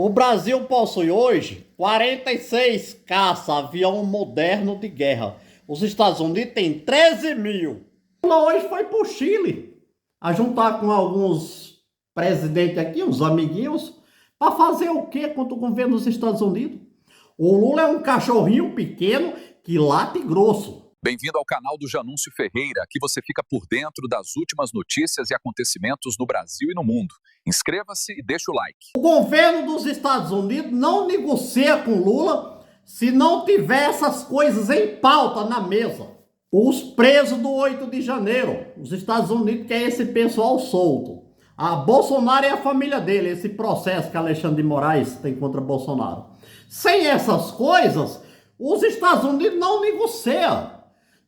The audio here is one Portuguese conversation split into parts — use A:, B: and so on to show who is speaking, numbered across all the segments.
A: O Brasil possui hoje 46 caça-avião moderno de guerra. Os Estados Unidos têm 13 mil. Lula hoje foi para o Chile, a juntar com alguns presidentes aqui, uns amiguinhos, para fazer o quê contra o governo dos Estados Unidos? O Lula é um cachorrinho pequeno que late grosso.
B: Bem-vindo ao canal do Janúncio Ferreira, aqui você fica por dentro das últimas notícias e acontecimentos no Brasil e no mundo. Inscreva-se e deixa o like.
A: O governo dos Estados Unidos não negocia com Lula se não tiver essas coisas em pauta na mesa. Os presos do 8 de janeiro, os Estados Unidos querem esse pessoal solto. A Bolsonaro e a família dele, esse processo que Alexandre de Moraes tem contra Bolsonaro. Sem essas coisas, os Estados Unidos não negociam.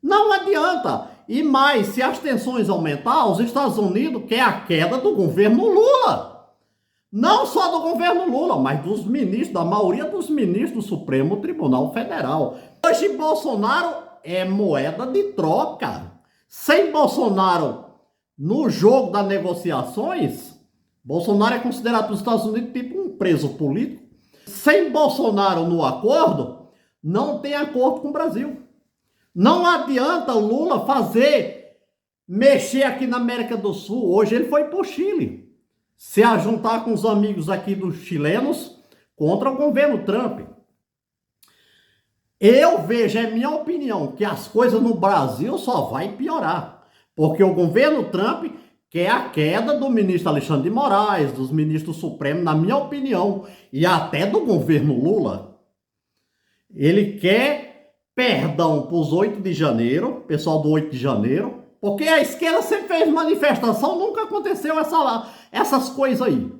A: Não adianta. E mais, se as tensões aumentar, os Estados Unidos querem a queda do governo Lula. Não só do governo Lula, mas dos ministros, da maioria dos ministros do Supremo Tribunal Federal. Hoje Bolsonaro é moeda de troca. Sem Bolsonaro no jogo das negociações, Bolsonaro é considerado pelos Estados Unidos tipo um preso político. Sem Bolsonaro no acordo, não tem acordo com o Brasil. Não adianta o Lula mexer aqui na América do Sul. Hoje ele foi para o Chile, se ajuntar com os amigos aqui dos chilenos contra o governo Trump. Eu vejo, é minha opinião, que as coisas no Brasil só vai piorar. Porque o governo Trump quer a queda do ministro Alexandre de Moraes, dos ministros supremos, na minha opinião, e até do governo Lula. Ele quer perdão para os 8 de janeiro, pessoal do 8 de janeiro, porque a esquerda sempre fez manifestação, nunca aconteceu essas coisas aí.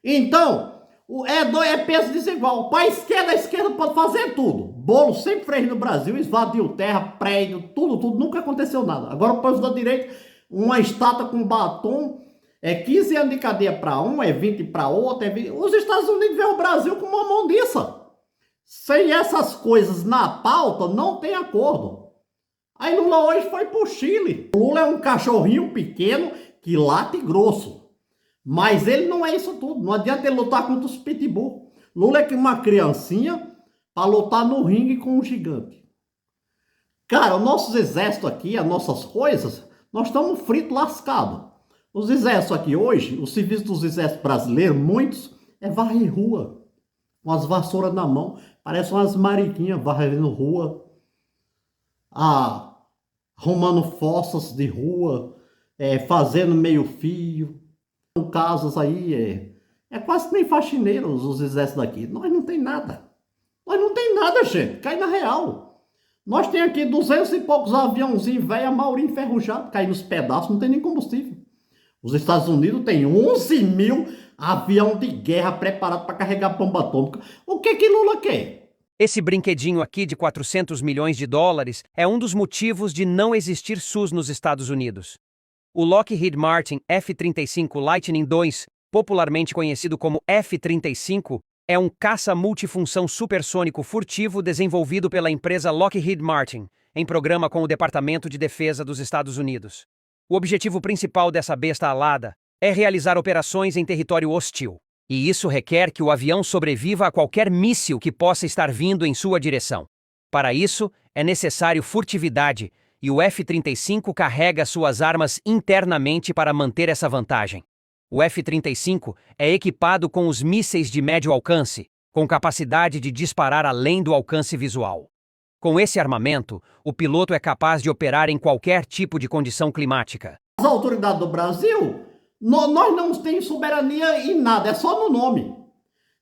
A: Então, é peso desigual. Para a esquerda pode fazer tudo. Bolo sempre fez no Brasil, invadiu terra, prédio, tudo, nunca aconteceu nada. Agora o povo da direita, uma estátua com batom, é 15 anos de cadeia para um, é 20 para outro, é 20. Os Estados Unidos veem o Brasil como uma mão disso. Sem essas coisas na pauta, não tem acordo. Aí Lula hoje foi pro Chile. Lula é um cachorrinho pequeno que late grosso. Mas ele não é isso tudo. Não adianta ele lutar contra os pitbull. Lula é que uma criancinha para lutar no ringue com um gigante. Cara, os nossos exércitos aqui, as nossas coisas, nós estamos fritos, lascados. Os exércitos aqui hoje, os serviços dos exércitos brasileiros, muitos, é varrer rua. Com as vassouras na mão. Parecem umas mariquinhas varrendo rua. Arrumando fossas de rua. Fazendo meio fio. Casas aí. É quase que nem faxineiros os exércitos daqui. Nós não tem nada. Nós não tem nada, gente. Cai na real. Nós tem aqui 200 e poucos aviãozinhos velho, a maioria enferrujado. Cai nos pedaços, não tem nem combustível. Os Estados Unidos têm 11 mil avião de guerra preparado para carregar bomba atômica. O que Lula quer?
C: Esse brinquedinho aqui de 400 milhões de dólares é um dos motivos de não existir SUS nos Estados Unidos. O Lockheed Martin F-35 Lightning II, popularmente conhecido como F-35, é um caça multifunção supersônico furtivo desenvolvido pela empresa Lockheed Martin, em programa com o Departamento de Defesa dos Estados Unidos. O objetivo principal dessa besta alada é realizar operações em território hostil, e isso requer que o avião sobreviva a qualquer míssil que possa estar vindo em sua direção. Para isso, é necessário furtividade, e o F-35 carrega suas armas internamente para manter essa vantagem. O F-35 é equipado com os mísseis de médio alcance, com capacidade de disparar além do alcance visual. Com esse armamento, o piloto é capaz de operar em qualquer tipo de condição climática.
A: As autoridades do Brasil, nós não temos soberania em nada, é só no nome.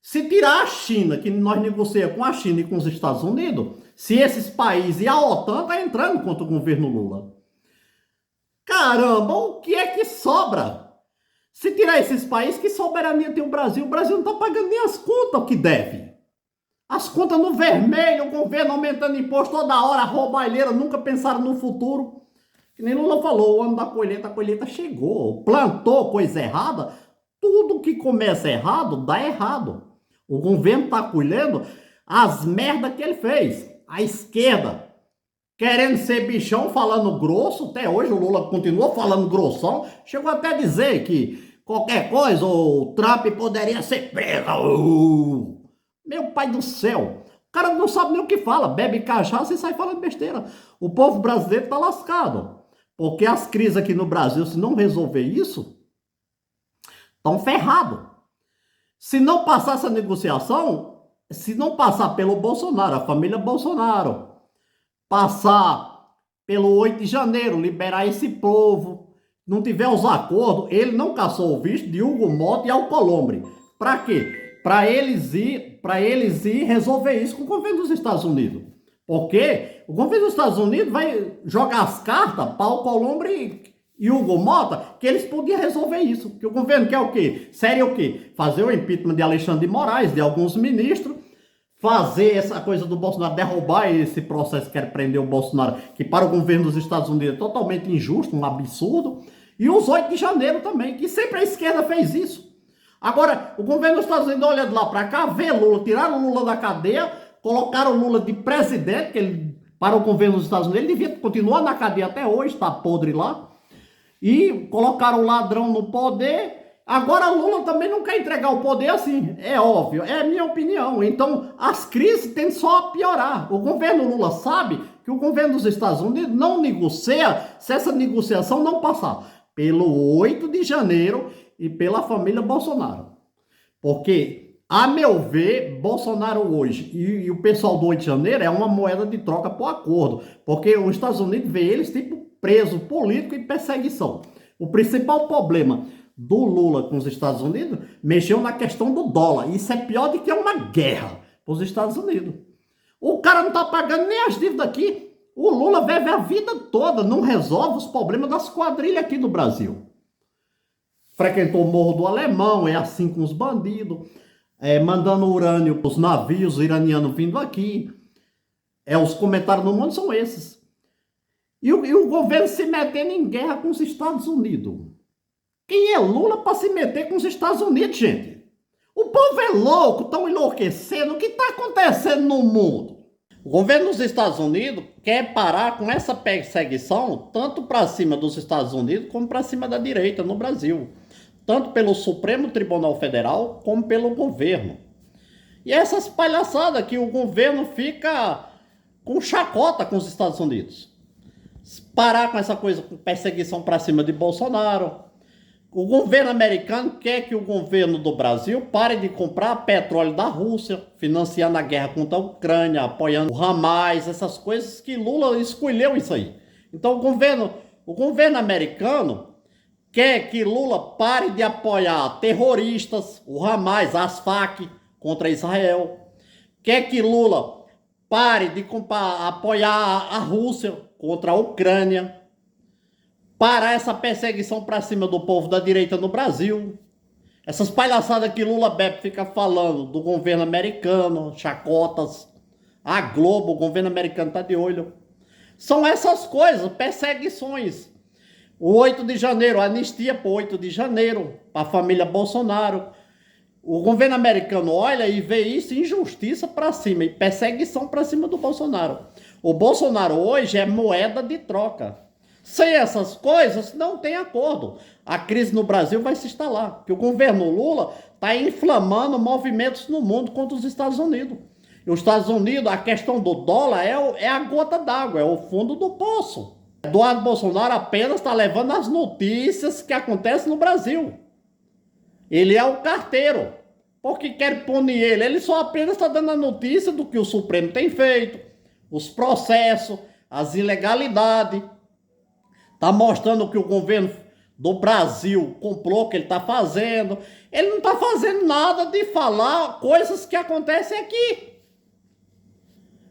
A: Se tirar a China, que nós negociamos com a China e com os Estados Unidos, se esses países e a OTAN estão entrando contra o governo Lula. Caramba, o que é que sobra? Se tirar esses países, que soberania tem o Brasil? O Brasil não está pagando nem as contas que deve. As contas no vermelho, o governo aumentando imposto toda hora, roubalheira, nunca pensaram no futuro. Que nem Lula falou, o ano da colheita, a colheita chegou. Plantou coisa errada, tudo que começa errado, dá errado. O governo está colhendo as merdas que ele fez. A esquerda, querendo ser bichão, falando grosso, até hoje o Lula continua falando grossão. Chegou até a dizer que qualquer coisa, o Trump poderia ser preso. Meu pai do céu. O cara não sabe nem o que fala, bebe cachaça e sai falando besteira. O povo brasileiro tá lascado. Porque as crises aqui no Brasil, se não resolver isso, estão ferrados. Se não passar essa negociação, se não passar pelo Bolsonaro, a família Bolsonaro, passar pelo 8 de janeiro, liberar esse povo, não tiver os acordos, ele não caçou o visto de Hugo Mota e Alcolumbre. Para quê? Para eles ir resolver isso com o governo dos Estados Unidos. Porque o governo dos Estados Unidos vai jogar as cartas para Alcolumbre e Hugo Mota, que eles podiam resolver isso. Que o governo quer o quê? Sério o quê? Fazer o impeachment de Alexandre de Moraes, de alguns ministros, fazer essa coisa do Bolsonaro, derrubar esse processo que quer prender o Bolsonaro, que para o governo dos Estados Unidos é totalmente injusto, um absurdo. E os 8 de janeiro também, que sempre a esquerda fez isso. Agora, o governo dos Estados Unidos olha de lá para cá, vê Lula, tiraram o Lula da cadeia, colocaram o Lula de presidente, que ele, para o governo dos Estados Unidos, ele devia continuar na cadeia até hoje, está podre lá. E colocaram o ladrão no poder. Agora Lula também não quer entregar o poder assim, é óbvio, é a minha opinião. Então, as crises tendem só a piorar. O governo Lula sabe que o governo dos Estados Unidos não negocia se essa negociação não passar pelo 8 de janeiro e pela família Bolsonaro. Porque, a meu ver, Bolsonaro hoje e o pessoal do 8 de janeiro é uma moeda de troca para o acordo. Porque os Estados Unidos vê eles tipo preso político e perseguição. O principal problema do Lula com os Estados Unidos mexeu na questão do dólar. Isso é pior do que uma guerra para os Estados Unidos. O cara não está pagando nem as dívidas aqui. O Lula vive a vida toda, não resolve os problemas das quadrilhas aqui no Brasil. Frequentou o Morro do Alemão, é assim com os bandidos, mandando urânio para os navios iranianos vindo aqui. Os comentários no mundo são esses. E o governo se metendo em guerra com os Estados Unidos. Quem é Lula para se meter com os Estados Unidos, gente? O povo é louco, estão enlouquecendo. O que está acontecendo no mundo? O governo dos Estados Unidos quer parar com essa perseguição tanto para cima dos Estados Unidos como para cima da direita no Brasil. Tanto pelo Supremo Tribunal Federal como pelo governo. E essas palhaçadas que o governo fica com chacota com os Estados Unidos. Parar com essa coisa, com perseguição para cima de Bolsonaro. O governo americano quer que o governo do Brasil pare de comprar petróleo da Rússia, financiando a guerra contra a Ucrânia, apoiando o Hamas, essas coisas que Lula escolheu isso aí. Então o governo americano quer que Lula pare de apoiar terroristas, o Hamas, as FARC contra Israel. Quer que Lula pare de apoiar a Rússia contra a Ucrânia. Parar essa perseguição para cima do povo da direita no Brasil. Essas palhaçadas que Lula Bebe fica falando do governo americano, chacotas, a Globo, o governo americano está de olho. São essas coisas, perseguições. O 8 de janeiro, anistia para o 8 de janeiro, para a família Bolsonaro. O governo americano olha e vê isso, injustiça para cima e perseguição para cima do Bolsonaro. O Bolsonaro hoje é moeda de troca. Sem essas coisas, não tem acordo. A crise no Brasil vai se instalar, porque o governo Lula está inflamando movimentos no mundo contra os Estados Unidos. E os Estados Unidos, a questão do dólar é a gota d'água, é o fundo do poço. Eduardo Bolsonaro apenas está levando as notícias que acontecem no Brasil. Ele é o carteiro. Porque quer punir ele. Ele só apenas está dando a notícia do que o Supremo tem feito, os processos, as ilegalidades. Está mostrando que o governo do Brasil comprou, que ele está fazendo. Ele não está fazendo nada de falar coisas que acontecem aqui.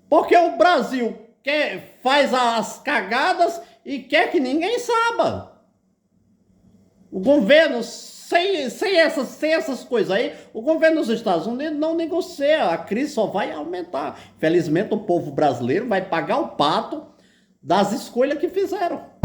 A: Porque o Brasil faz as cagadas e quer que ninguém saiba. O governo, sem essas coisas aí, o governo dos Estados Unidos não negocia. A crise só vai aumentar. Infelizmente, o povo brasileiro vai pagar o pato das escolhas que fizeram.